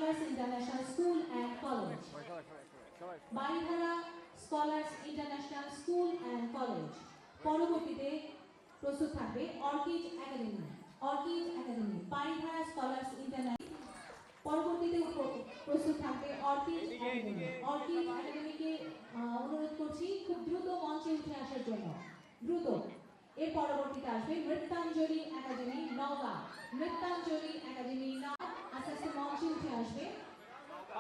Scholars international school and college, Baridhara scholars international school and college. পরবর্তীতে প্রস্তুত থাকবে orchid academy, Baridhara scholars international. পরবর্তীতে প্রস্তুত থাকবে অর্কিড একাডেমিকে অনুরোধ করছি খুব দ্রুত মঞ্চে উঠে আসার জন্য, দ্রুত। এর পরবর্তীতে আসবে নৃত্যাঞ্জলি একাডেমি নওগাঁ, আস্তে আস্তে মঞ্চে উঠে আসবে।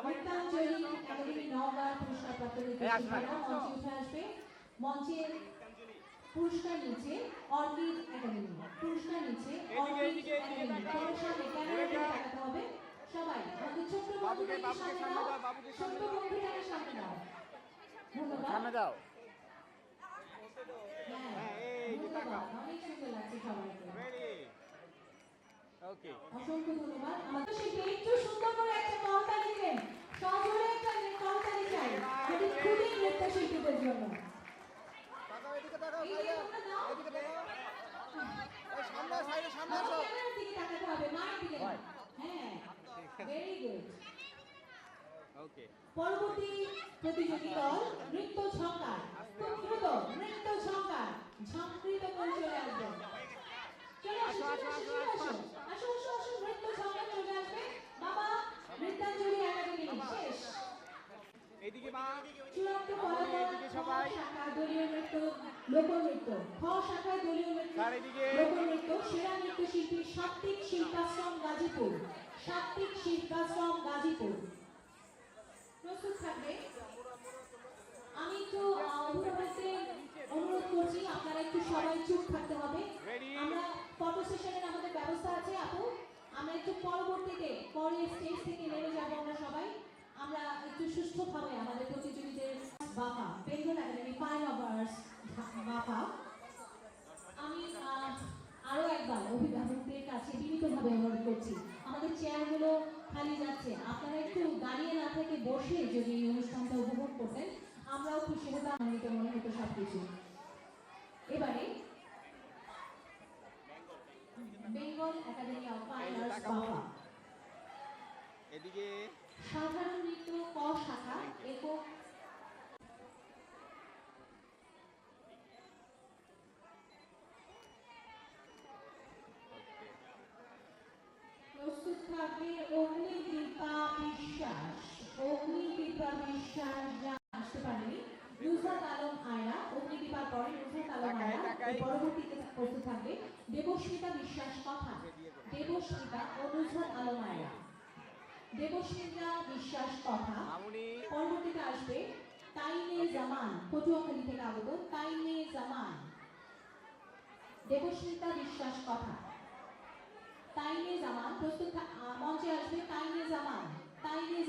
নৃত্যাঞ্জলি একাডেমি নওগাঁ পুরস্কারপ্রাপ্ত মঞ্চে উঠে আসবে। মঞ্চে পুরস্কার নিচ্ছে অর্কিড একাডেমি, দেখাতে হবে সবাই। আমাদের ছোট্ট বন্ধুদেরকে সামনে দাও, সামনে দাও। ধন্যবাদ। অনেক সুন্দর লাগছে সবাইকে। অসংখ্য ধন্যবাদ। আমাদের শিল্পী একটু সুন্দর করে একটা করতালি দিবেন, সজোরে একটা করতালি চাই আমাদের খুবই নৃত্য শিল্পীদের জন্য। পরবর্তী প্রতিযোগী দল নৃত্য ঝঙ্কার, খুব দ্রুত নৃত্য ঝঙ্কার ঝঙ্কৃত করে চলে আসবে। নৃত্য ঝঙ্কার চলে আসবে। বাবা নৃত্যাঞ্জলি একাডেমি শেষ। চূড়ান্ত ফলাফল শাখা দলীয় নৃত্য লোকনৃত্য, খ শাখায় দলীয় নৃত্য লোকনৃত্য সেরা নৃত্যশিল্পী সাত্ত্বিক শিল্পাশ্রম গাজীপুর। প্রস্তুত থাকবে। আমি একটু অভিভাবকদের অনুরোধ করছি আপনারা একটু সবাই চুপ থাকতে হবে। আমরা ফটো সেশনের আমাদের ব্যবস্থা আছে আপু, আমরা একটু পরবর্তীতে পরে স্টেজ থেকে নেমে যাব আমরা সবাই। আমরা একটু সুষ্ঠুভাবে আমাদের প্রতিযোগীদের বাফা বেঙ্গল একাডেমি ফাইন আওয়ার্স বাফা। আমি আরো একবার অভিভাবকদের কাছে বিনীতভাবে অনুরোধ করছি, আমাদের চেয়ারগুলো খালি যাচ্ছে, আপনারা একটু দাঁড়িয়ে না থেকে বসে যদি এই অনুষ্ঠানটা উপভোগ করতেন আমরাও খুশি হতাম, আনন্দিত মনে হতো সবকিছু। এবারে Bengal Academy of Fine Arts BAFA এদিকে সাধারণ নৃত্য ক শাখা একক। প্রস্তুত থাকবে অগ্নিদীপা বিশ্বাস, আসতে পারেনি। নুসরাত আলম আয়রা, অগ্নিদীপার পরে নুসরাত আলম আয়রা। পরবর্তীতে প্রস্তুত থাকবে দেবস্মিতা বিশ্বাস কথা, দেবস্মিতা ও নুসরাত আলম আয়রা। দেবস্মিতা বিশ্বাস কথা। পরবর্তীতে আসবে তাইনে জামান, পটুয়াখালী থেকে আগত তাইনে জামান। দেবস্মিতা বিশ্বাস কথা, তাইনে জামান। প্রস্তুত মঞ্চে আসবে তাইনে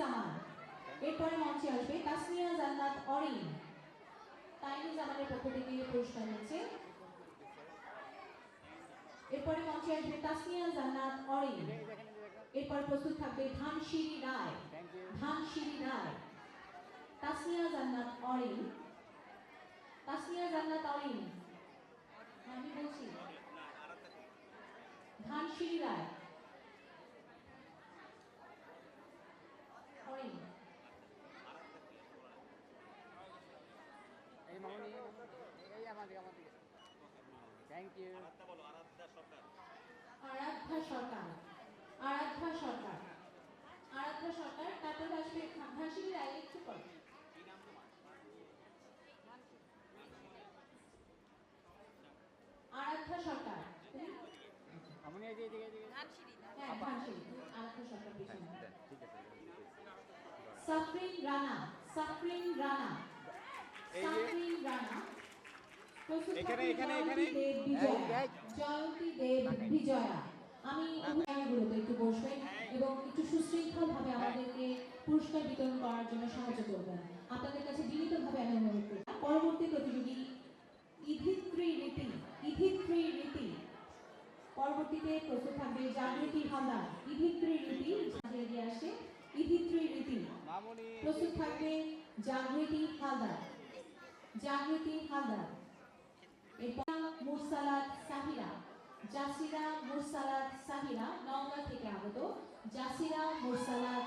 জামান। এরপরে মঞ্চে আসবে তাসমিয়া জান্নাত অরিন, তাইনে জামানের পক্ষ থেকে পুরস্কার নিচ্ছে। এরপরে মঞ্চে আসবে তাসমিয়া জান্নাত অরিন। এরপর প্রস্তুত থাকবে ধানসিঁড়ি রায়, তাসমিয়া জান্নাত অরিন। আমি বলছি ধানসিঁড়ি রায় অরিন। আরাধ্যা সরকার। তারপর আসবে ধানসিঁড়ি রায়। একটু পর আরাধ্যা সরকার, সাফরিন রানা। জয়ন্তী দেব বিজয়া। আমি গুলোতে একটু বসবেন এবং একটু সুশৃঙ্খল ভাবে আমাদেরকে পুরস্কার বিতরণ করার জন্য সাহায্য করবেন, আপনাদের কাছে বিনীতভাবে আমি অনুরোধ করি। পরবর্তী প্রতিযোগী ইধিত্রী রীতি। পরবর্তীতে প্রস্তুত থাকবে জাগৃতি হালদার। ইধিত্রী রীতি আসে। প্রস্তুত থাকবে জাগৃতি হালদার। এরপর জাসিরা মুরসালাত সাহিরা নওগাঁ থেকে আগত। জাসিরা মুরসালাত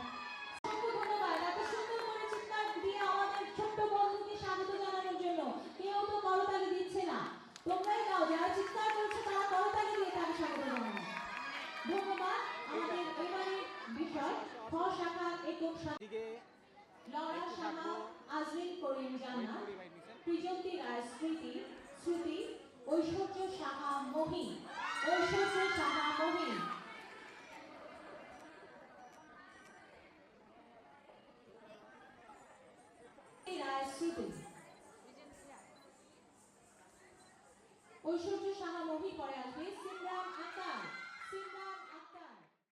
তরুণ জান্নাত, প্রিজন্তী রায় স্মৃতি, শ্রুতি, ঐশ্বর্য সাহা মহিন, ঐশ্বর্য সাহা মহিন।